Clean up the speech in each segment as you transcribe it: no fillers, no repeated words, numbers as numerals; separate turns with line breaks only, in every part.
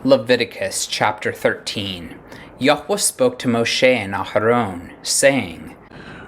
Leviticus Chapter 13. Yahweh spoke to Moshe and Aharon, saying,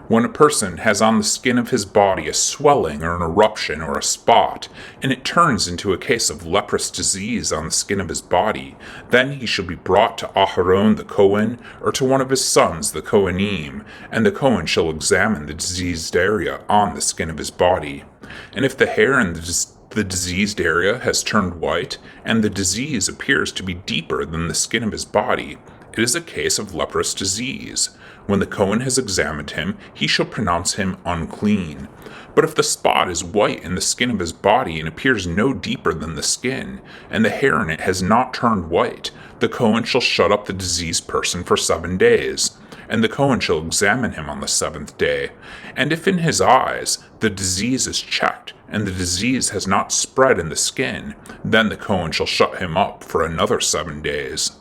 When a person has on the skin of his body a swelling or an eruption or a spot, and it turns into a case of leprous disease on the skin of his body, then he shall be brought to Aharon the kohen, or to one of his sons the kohenim, and the kohen shall examine the diseased area on the skin of his body. And if the hair in the diseased area has turned white, and the disease appears to be deeper than the skin of his body, it is a case of leprous disease. When the kohen has examined him, he shall pronounce him unclean. But if the spot is white in the skin of his body and appears no deeper than the skin, and the hair in it has not turned white, the kohen shall shut up the diseased person for 7 days. And the kohen shall examine him on the 7th day. And if in his eyes the disease is checked, and the disease has not spread in the skin, then the kohen shall shut him up for another 7 days.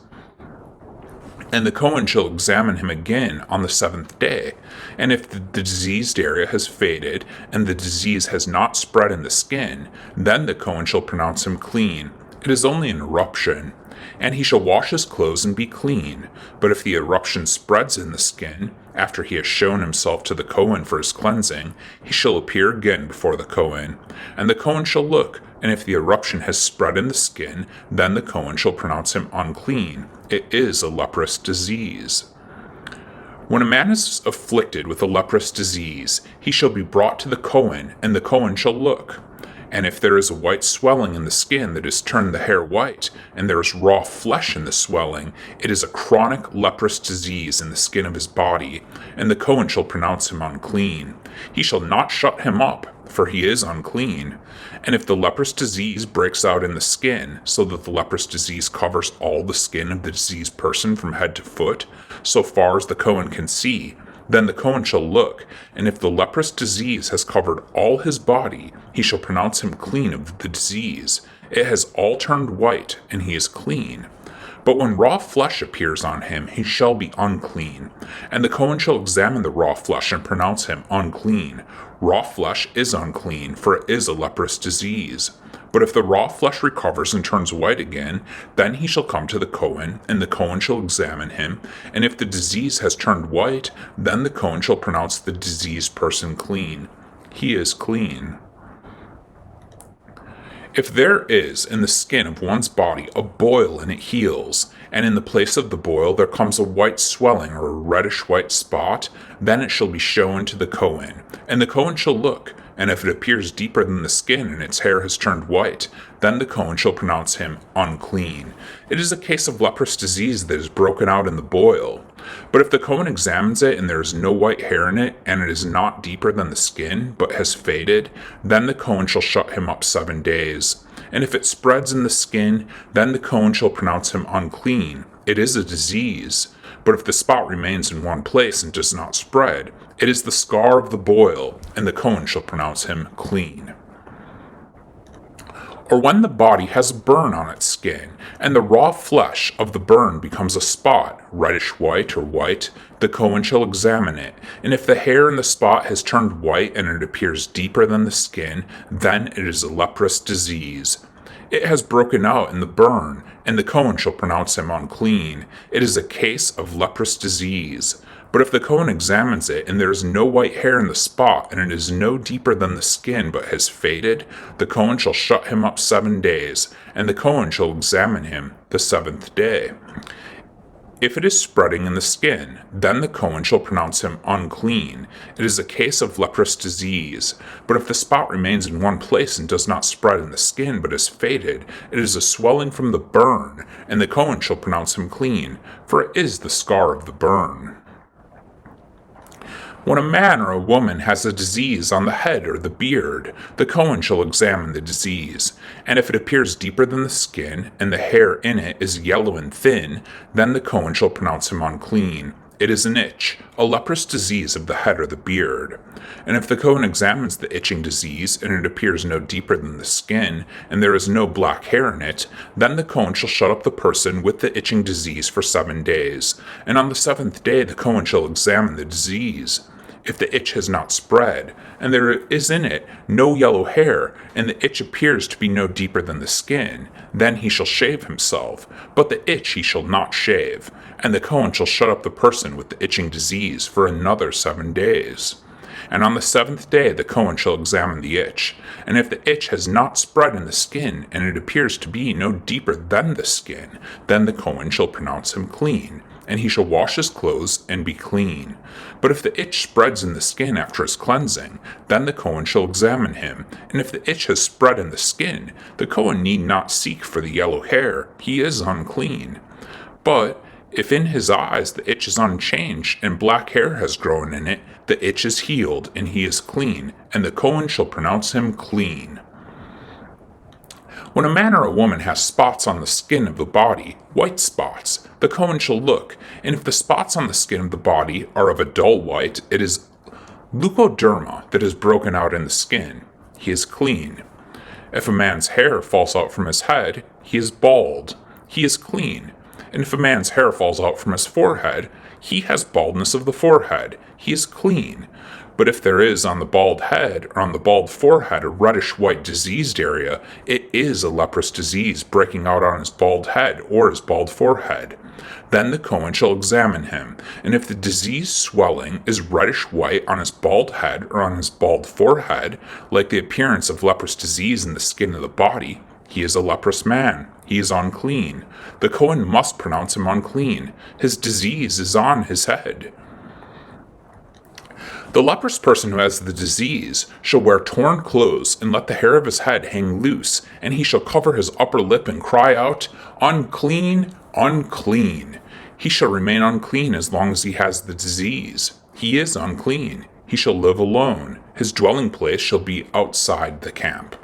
And the kohen shall examine him again on the 7th day. And if the diseased area has faded, and the disease has not spread in the skin, then the kohen shall pronounce him clean. It is only an eruption. And he shall wash his clothes and be clean. But if the eruption spreads in the skin, after he has shown himself to the kohen for his cleansing, he shall appear again before the kohen. And the kohen shall look, and if the eruption has spread in the skin, then the kohen shall pronounce him unclean. It is a leprous disease. When a man is afflicted with a leprous disease, he shall be brought to the kohen, and the kohen shall look. And if there is a white swelling in the skin that has turned the hair white, and there is raw flesh in the swelling, it is a chronic leprous disease in the skin of his body, and the kohen shall pronounce him unclean. He shall not shut him up, for he is unclean. And if the leprous disease breaks out in the skin, so that the leprous disease covers all the skin of the diseased person from head to foot, so far as the kohen can see, then the kohen shall look, and if the leprous disease has covered all his body, he shall pronounce him clean of the disease. It has all turned white, and he is clean. But when raw flesh appears on him, he shall be unclean. And the kohen shall examine the raw flesh and pronounce him unclean. Raw flesh is unclean, for it is a leprous disease. But if the raw flesh recovers and turns white again, then he shall come to the kohen, and the kohen shall examine him. And if the disease has turned white, then the kohen shall pronounce the diseased person clean. He is clean. If there is in the skin of one's body a boil and it heals, and in the place of the boil there comes a white swelling or a reddish-white spot, then it shall be shown to the kohen. And the kohen shall look, and if it appears deeper than the skin and its hair has turned white, then the kohen shall pronounce him unclean. It is a case of leprous disease that is broken out in the boil. But if the kohen examines it and there is no white hair in it, and it is not deeper than the skin, but has faded, then the kohen shall shut him up 7 days. And if it spreads in the skin, then the kohen shall pronounce him unclean. It is a disease. But if the spot remains in one place and does not spread, it is the scar of the boil, and the kohen shall pronounce him clean. Or when the body has a burn on its skin, and the raw flesh of the burn becomes a spot, reddish-white or white, the kohen shall examine it, and if the hair in the spot has turned white and it appears deeper than the skin, then it is a leprous disease. It has broken out in the burn, and the kohen shall pronounce him unclean. It is a case of leprous disease. But if the kohen examines it, and there is no white hair in the spot, and it is no deeper than the skin, but has faded, the kohen shall shut him up 7 days, and the kohen shall examine him the 7th day. If it is spreading in the skin, then the kohen shall pronounce him unclean. It is a case of leprous disease. But if the spot remains in one place and does not spread in the skin, but is faded, it is a swelling from the burn, and the kohen shall pronounce him clean, for it is the scar of the burn. When a man or a woman has a disease on the head or the beard, the kohen shall examine the disease, and if it appears deeper than the skin, and the hair in it is yellow and thin, then the kohen shall pronounce him unclean. It is an itch, a leprous disease of the head or the beard. And if the kohen examines the itching disease, and it appears no deeper than the skin, and there is no black hair in it, then the kohen shall shut up the person with the itching disease for 7 days. And on the 7th day the kohen shall examine the disease. If the itch has not spread, and there is in it no yellow hair, and the itch appears to be no deeper than the skin, then he shall shave himself, but the itch he shall not shave, and the kohen shall shut up the person with the itching disease for another 7 days. And on the 7th day the kohen shall examine the itch, and if the itch has not spread in the skin, and it appears to be no deeper than the skin, then the kohen shall pronounce him clean, and he shall wash his clothes and be clean. But if the itch spreads in the skin after his cleansing, then the kohen shall examine him, and if the itch has spread in the skin, the kohen need not seek for the yellow hair, he is unclean. But if in his eyes the itch is unchanged, and black hair has grown in it, the itch is healed, and he is clean, and the kohen shall pronounce him clean. When a man or a woman has spots on the skin of the body, white spots, the kohen shall look, and if the spots on the skin of the body are of a dull white, it is leukoderma that is broken out in the skin. He is clean. If a man's hair falls out from his head, he is bald. He is clean. And if a man's hair falls out from his forehead, he has baldness of the forehead. He is clean. But if there is on the bald head or on the bald forehead a reddish-white diseased area, it is a leprous disease breaking out on his bald head or his bald forehead. Then the kohen shall examine him, and if the diseased swelling is reddish-white on his bald head or on his bald forehead, like the appearance of leprous disease in the skin of the body, he is a leprous man. He is unclean. The kohen must pronounce him unclean. His disease is on his head. The leprous person who has the disease shall wear torn clothes and let the hair of his head hang loose, and he shall cover his upper lip and cry out, "Unclean, unclean." He shall remain unclean as long as he has the disease. He is unclean. He shall live alone. His dwelling place shall be outside the camp.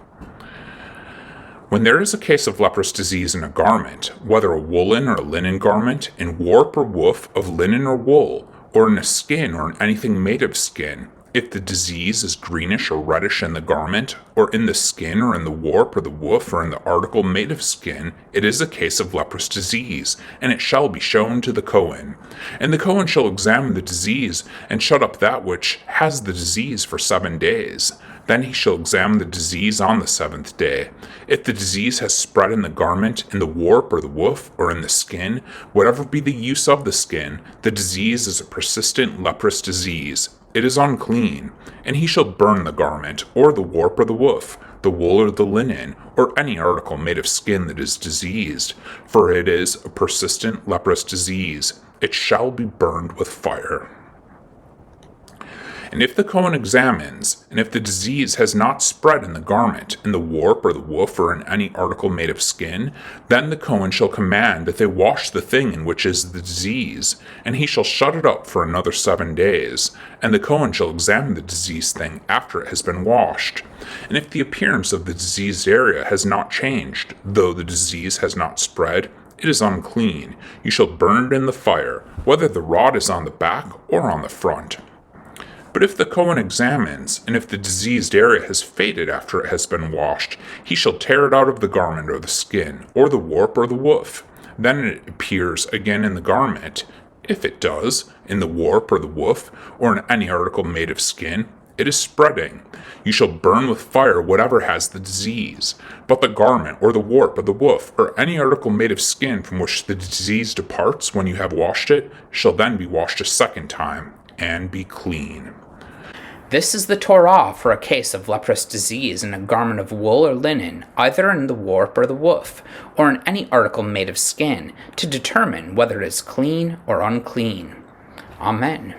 When there is a case of leprous disease in a garment, whether a woolen or a linen garment, in warp or woof of linen or wool, or in a skin or in anything made of skin, if the disease is greenish or reddish in the garment, or in the skin or in the warp or the woof or in the article made of skin, it is a case of leprous disease, and it shall be shown to the kohen. And the kohen shall examine the disease, and shut up that which has the disease for 7 days. Then he shall examine the disease on the 7th day. If the disease has spread in the garment, in the warp or the woof, or in the skin, whatever be the use of the skin, the disease is a persistent leprous disease. It is unclean, and he shall burn the garment, or the warp or the woof, the wool or the linen, or any article made of skin that is diseased, for it is a persistent leprous disease. It shall be burned with fire. And if the kohen examines, and if the disease has not spread in the garment, in the warp or the woof, or in any article made of skin, then the kohen shall command that they wash the thing in which is the disease, and he shall shut it up for another 7 days. And the kohen shall examine the diseased thing after it has been washed. And if the appearance of the diseased area has not changed, though the disease has not spread, it is unclean. You shall burn it in the fire, whether the rod is on the back or on the front. But if the kohen examines, and if the diseased area has faded after it has been washed, he shall tear it out of the garment or the skin, or the warp or the woof. Then it appears again in the garment. If it does, in the warp or the woof, or in any article made of skin, it is spreading. You shall burn with fire whatever has the disease. But the garment, or the warp, or the woof, or any article made of skin from which the disease departs when you have washed it, shall then be washed a 2nd time, and be clean.
This is the Torah for a case of leprous disease in a garment of wool or linen, either in the warp or the woof, or in any article made of skin, to determine whether it is clean or unclean. Amen.